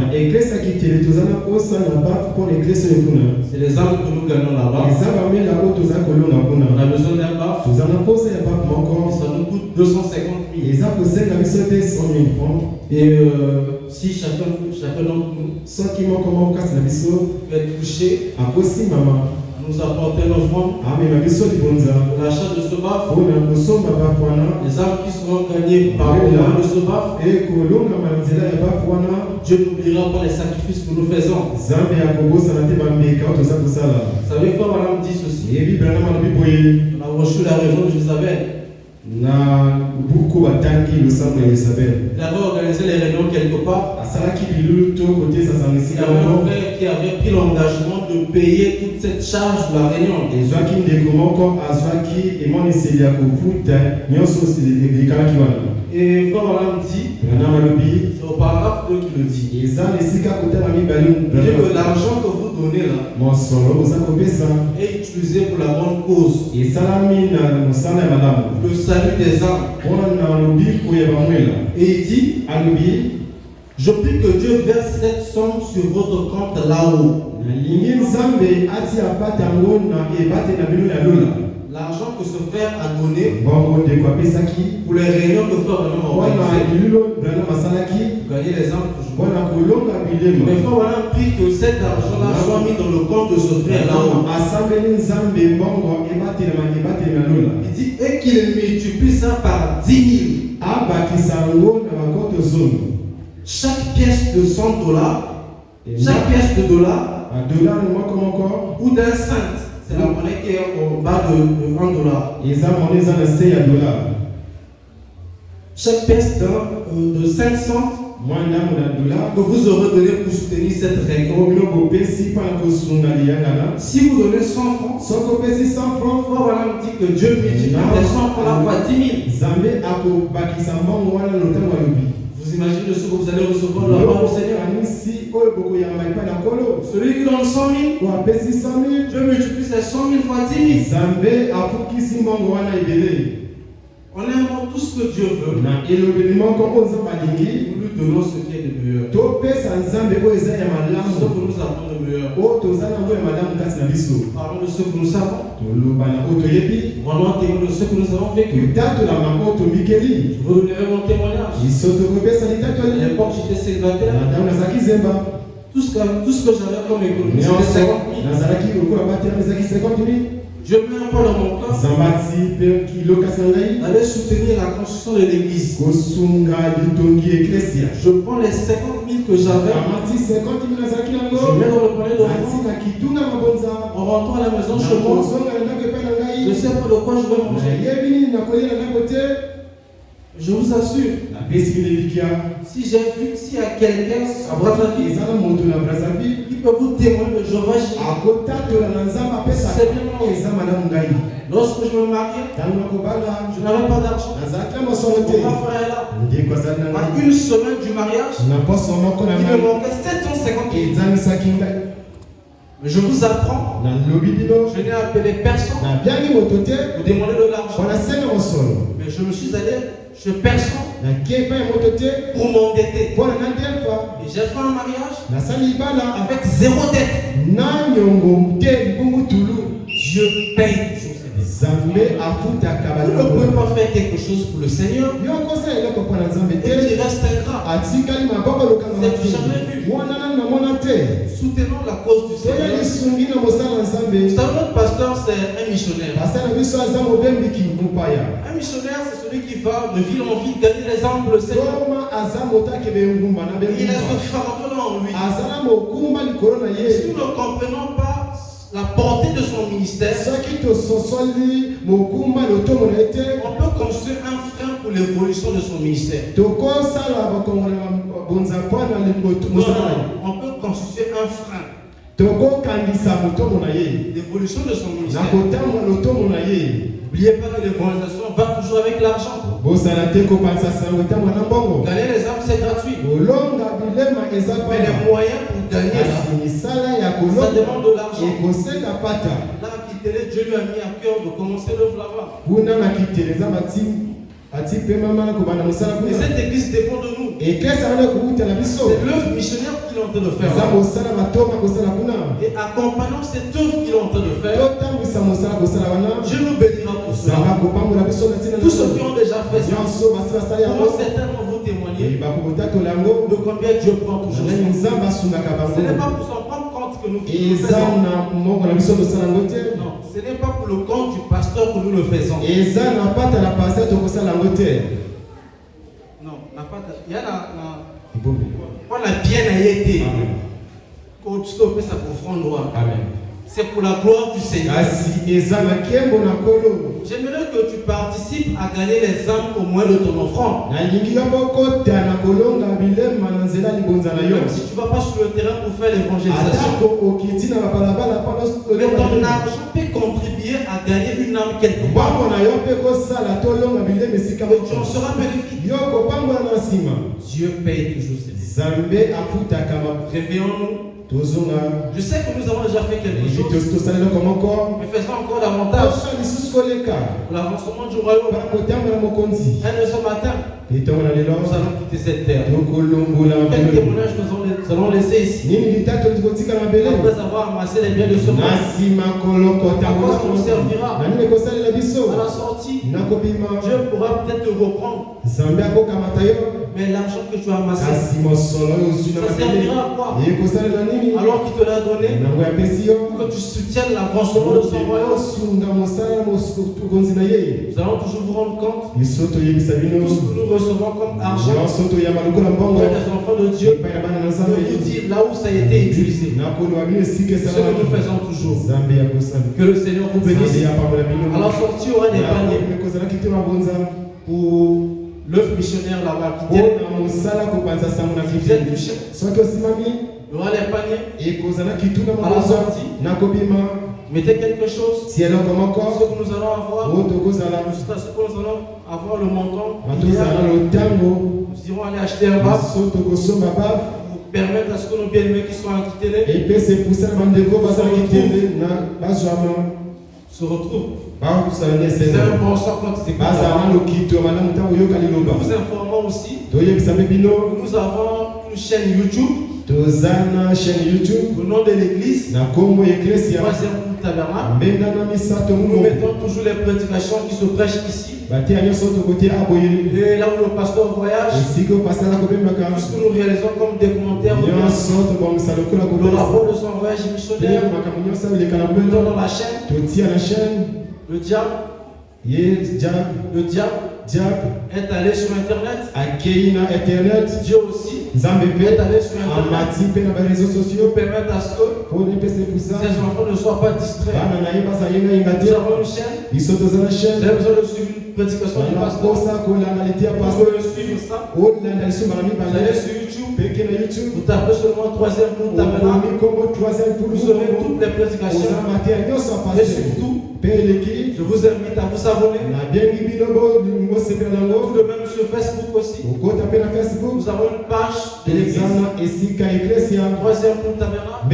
C'est les âmes que nous gagnons là-bas. On a besoin d'un bar. Et ça nous coûte 250 000. Et si chacun d'entre nous peut être touché, nous apporter l'offrande, l'achat de ce baf, les âmes qui seront gagnées par le moyen de ce baf, Dieu n'oubliera pas les sacrifices que nous faisons. Vous savez quoi, madame dit ceci? On a reçu la raison de Jézabel. Il avait organisé les réunions quelque part. Il y avait un frère qui avait pris l'engagement de payer toute cette charge de la réunion. Et quand on dit, c'est au paragraphe 2 qui le dit. Dit que l'argent que vous donnez là est utilisé pour la bonne cause. Le salut des âmes. Et il dit, je prie que Dieu verse cette somme sur votre compte là-haut. L'argent que ce frère a donné pour les réunions que frère a organisées, gagner les âmes toujours. Mais frère Wanam prie que cet argent-là soit mis dans le compte de ce frère là-haut. Il dit, et qu'il multiplie ça par 10 000. Chaque pièce de $100, chaque pièce de $1 ou d'un cent. C'est la monnaie qui est au bas de $1. Chaque pièce de 5 cents que vous aurez donné pour soutenir cette réunion. Si vous donnez 100 francs, voilà, on dit que Dieu multiplie les 100 francs la fois 10 000. Vous imaginez ce que vous allez recevoir de la part du Seigneur. Celui qui donne 100 000, oyo apesi 100 000 Dieu multiplie ces 100 000 fois 10 000. nzambe afukisi mbongo wana ebele On aime tout ce que Dieu veut. na elobeli moko oyo nzambe alingi Nous lui donnons ce qui est le meilleur. topesa nzambe oyo eza ya Ce malamu que nous avons le meilleur. oyo toza nango ya malamu kati na biso Parlons de ce que nous savons. toloba na oyo toyebi Vraiment témoin de ce que nous avons vécu. totatolama oyo tomikeli Je veux vous lever mon témoignage. biso tokopesa À litatoli l'époque, j'étais célibataire. na ntango nazalaki zemba Tout ce que j'avais comme économie, c'était nyonso 50 000. nazalaki lokola batela ezalaki 50 000 Je mets un peu dans mon cœur zambati mpe kilo kasi na ngai d'aller soutenir la construction de l'église. kosunga litongi eklesia Je prends les 50 000 que j'avais, amati 50 000 nazalaki je nango mets dans le panier d'offrande. atika kituna mabonza En rentrant à la maison chez moi, nakozonga na ndako epai na je ngai sais pas de quoi je vais manger. nayebi nini nakolia na ndako te Je vous assure, napesi bino elikya si j'ai vu, s'il y a quelqu'un à Brazzaville eza na moto na brazzaville qui peut vous témoigner de Jéhovah Jireh, akotatola na nzambe apesa oyo eza malamu ngai lorsque je me mariais, ntango nakobala je n'avais pas d'argent. nazalaki na mosolo te Mon grand frère est là. ndeko azali na À ngai une semaine du mariage, na poso moko na il me ngai manquait 750 000. ezangisaki ngai Mais je vous apprends, nalobi bino je n'ai appelé personne nabiangi moto te pour demander de l'argent. mpona senga mosolo Mais je me suis allé chez personne nake epai ya moto te pour m'endetter. mpona nadefa Et j'ai fait un mariage nasali libala avec zéro dette. na nyongo te libungu tulu Dieu paye toujours ses dettes. nzambe afutaka Vous ne balongo pouvez pas faire quelque chose pour le Seigneur yo kosala eloko mpona nzambe et te il reste ingrat. atikali maboko lokanga C'est jamais vu. mwana nani namona te Soutenons la cause du toya Seigneur. lisungi na mosala na Vous nzambe savez, notre pasteur, c'est un missionnaire. pasteur na biso aza mobembiki mopaya Un missionnaire, c'est celui qui va de ville en ville gagner les âmes pour le Seigneur. toma aza moto akebe ngumba na Il a ce bengumba fardeau-là en lui. aza na mokumba likolo na Si ye nous ne comprenons pas la portée de son ministère, soki tososoli mokumba lotongo na ye te on peut construire un frein pour l'évolution de son ministère. tokosala bakongola bonza mpona mosala na ye On peut constituer un frein. tokokangisa motongo na ye L'évolution de son na ministère. kotambola lotongo na ye N'oubliez pas que l'évangélisation va toujours avec l'argent. bosala te kopanza sango ntango na mbongo Gagner les âmes, c'est gratuit. kolonga bilema eza Mais les pata moyens pour gagner ça, kasi misala ya ça kolonga demande de l'argent. ekosenga pata Là, Kitele, Dieu lui a mis à cœur de commencer l'œuvre là-bas. kuna na kitele eza ati mpe mama kobanda mosala Et kuna cette église dépend de nous. eklesi wana kouta na biso C'est l'œuvre missionnaire qu'il est en train de faire. eza là. mosala matoma kosala kuna Et accompagnant cette œuvre qu'il est en train de faire, totambwisa mosala kosala wana Dieu nous bénira pour cela. zamba kopambola biso na ntina Tous ceux qui ont déjà fait ça, nyonso basi basala yango pourront certainement vous témoigner bakokotatola yango de combien Dieu prend toujours nani soin. nzambe asungaka Ce n'est pas bango pour s'en rendre compte que nous le eza faisons. na moko na biso tosala yango te Non, ce n'est pas pour le compte du pasteur que nous le faisons. eza na pata na paster tokosala yango te Non, il y a la bien à y aider. Quand tu peux ça pour front droit. C'est pour la gloire du Seigneur. kasi eza na nkembo na nkolo J'aimerais que tu participes à gagner les âmes au moins de ton offrande. nalingi yo bokota na kolonga bilema na nzela libonza na yo Même si tu ne vas pas sur le terrain pour faire l'évangélisation. atako okiti na babalabala Mais ton argent peut contribuer à gagner une âme quelque part. mbongo na yo mpe kosala tolonga bilema esika Mais tu en seras bénéfique. yo kopambola na nsima Dieu paye toujours ses dettes. nzambe afutaka Réveillons-nous. tozonga Je sais que nous avons déjà fait quelque chose, tosaleloko moko mais faisons encore davantage tosala lisusu koleka pour l'avancement du royaume. mpona kotambola mokonzi Un de ce matin, litongo na lelo nous allons quitter cette terre. tokolongola Quel mabele témoignage nous allons laisser ici nini litato tikotika na mabele après avoir amassé les biens de ce monde? na nsima kolokota À quoi ça nous servira? na nini ekosalela biso À la sortie, nakobima Dieu pourra peut-être te reprendre, nzambe akokamata yo mais l'argent que tu as amassé, kasi mosolo oyo ozwi na ça mabele servira à quoi? ekosalela nini Alors qu'il te l'a donné, nango yapesi yo pour que tu soutiennes l'avancement de son royaume. osunga mosala mokonzi na ye Nous allons toujours vous rendre compte biso toyebisa bino tout ce que nous recevons comme argent nyonso toyamba lokola mbongo pour les enfants de Dieu. epai na bana na Je nzambe vous dis là où ça a été utilisé. nakoloba bino esika Ce que nous esalama faisons toujours. nzambe ya kosala Que le Seigneur vous nzambe bénisse. yapambola bino À la sortie, il y aura des paniers ekozalaki te mabonza pour l'œuvre missionnaire là-bas. mpona mosala kopanza sango na Si vous êtes kiti touché, soki osimami il y aura les paniers. ekozala kituna À la mabonza sortie, nakobima mettez quelque chose. si eloko Ce moko que nous allons avoir, oyo tokozala jusqu'à ce que nous allons avoir le montant. batozala lotango Nous irons aller acheter un baf biso tokosomba bave pour permettre à ce que nos bien-aimés qui sont en Kitele Et puis c'est pour ça que Mandeko va s'arrêter na se retrouvent. C'est un bon sort quand ils écoutent. Nous informons aussi que nous avons une chaîne YouTube. Au nom de l'église, troisième tabernacle, nous mettons toujours les prédications qui se prêchent ici. Et là où le pasteur voyage, tout ce que nous réalisons comme des commentaires, le rapport de son voyage missionnaire, nous mettons dans la chaîne. Le diable est allé sur Internet. Dieu aussi est allé sur Internet. Pour permettre à ce que ces enfants ne soient pas distraits. Nous avons une chaîne. Vous avez besoin de suivre une prédication du pasteur. Vous pouvez suivre ça. Vous allez sur YouTube. Vous tapez seulement troisième pour tabernacle. Vous aurez toutes les prédications. Et surtout, je vous invite à vous abonner. Tout de même sur Facebook aussi. Nous avons une page de l'église. Troisième pour tabernacle.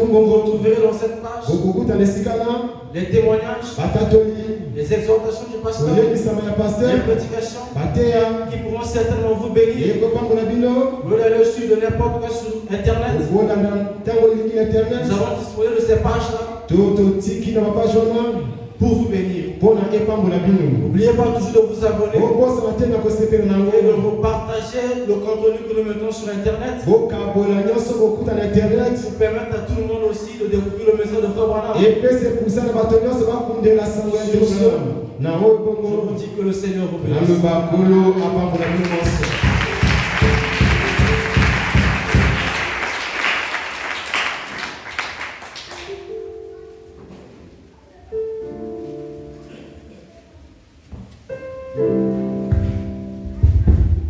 Vous retrouverez dans cette page les témoignages, les exhortations du pasteur, les prédications qui pourront certainement vous bénir. Vous allez suivre de n'importe quoi sur Internet. Nous avons disposé de ces pages-là pour vous bénir. N'oubliez pas toujours de vous abonner et de partager le contenu que nous mettons sur Internet pour permettre à tout le monde aussi de découvrir le message de Frère Branham. Je vous dis que le Seigneur vous bénisse.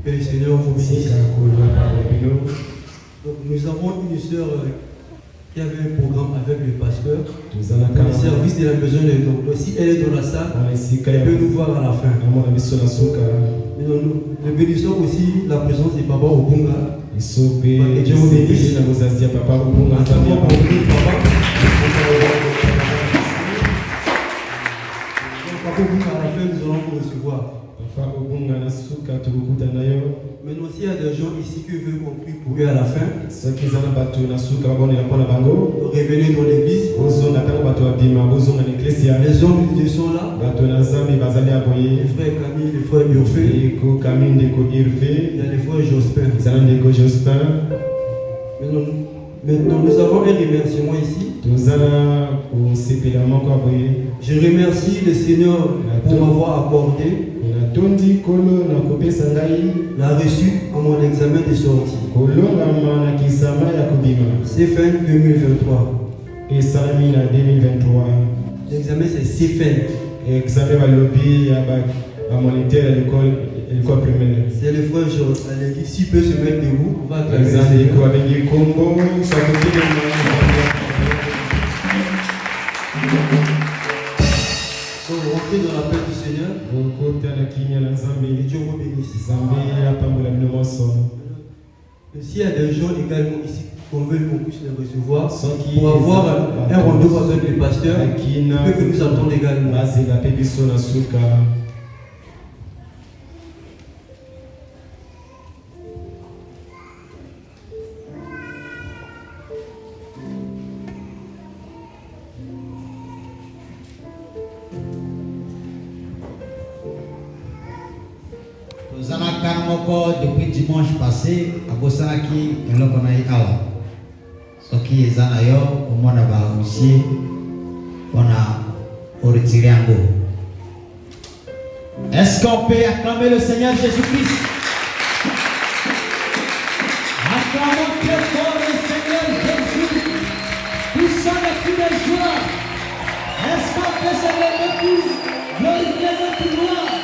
Que le Seigneur vous bénisse. Donc, nous avons une sœur qui avait un programme avec le pasteur dans le service de la maison de donc si elle est dans la salle, elle peut nous voir à la fin. Mais nous bénissons aussi la présence de Papa Obunga. Et Dieu vous bénisse. Papa Obunga, à la fin, nous allons vous recevoir. Mais aussi, il y a des gens ici qui veulent qu'on prie pour eux à la fin. Revenez dans l'église. Les hommes de Dieu sont là. Les frères Camille, les frères Urfé. Il y a les frères Jospin. Maintenant, nous avons un remerciement ici. Je remercie le Seigneur pour m'avoir accordé la reçue à mon examen de sortie. C'est fin 2023. L'examen c'est CFN. C'est le frère Georges. S'il peut se mettre debout, on va acclamer. Donc rentrez dans la paix du Seigneur. Et Dieu vous bénisse. S'il y a des gens également ici qu'on veut qu'on puisse les recevoir pour avoir un rendez-vous avec le pasteur, qui peut nous attendre également. Depuis dimanche passé, à Bosanaki, et là on a eu Awa. Ce qui est Zanayo, au moins d'avoir aussi, on a retiré un go. Est-ce qu'on peut acclamer le Seigneur Jésus-Christ? Acclamons très fort le Seigneur Jésus. Puissant le cri de joie. Est-ce qu'on peut se lever pour glorifier notre gloire?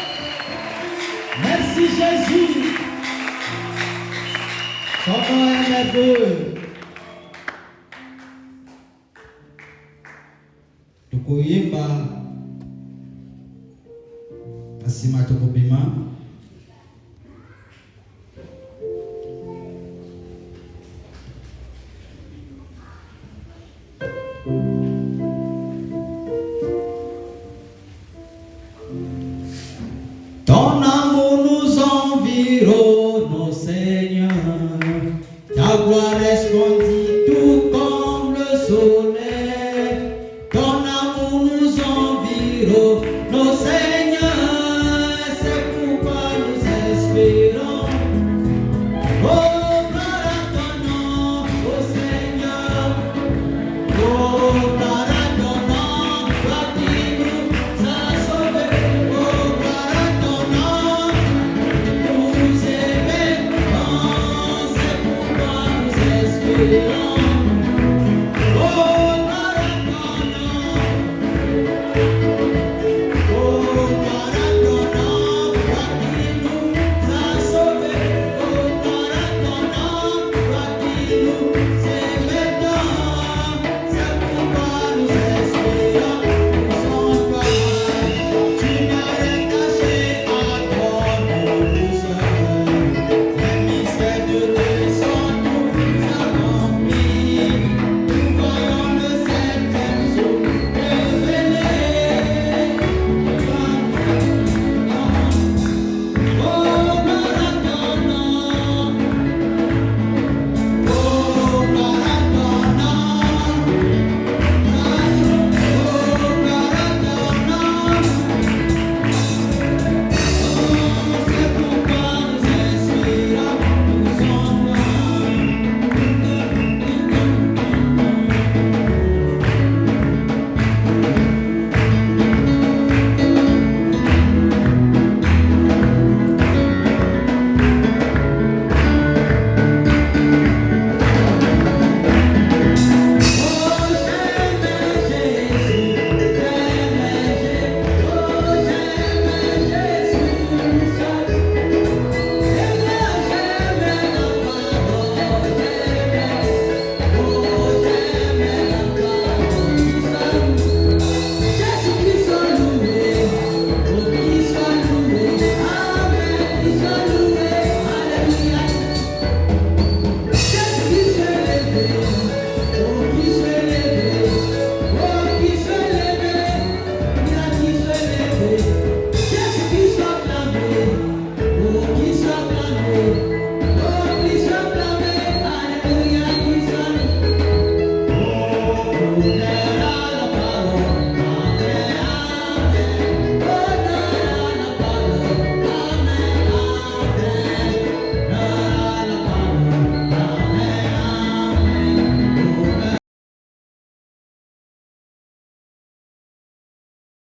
Merci Jésus. Comment est merveilleux. Tukoyemba asima tukubima Ton amour nous environne, Seigneur. Ta gloire resplendit tout comme le soleil.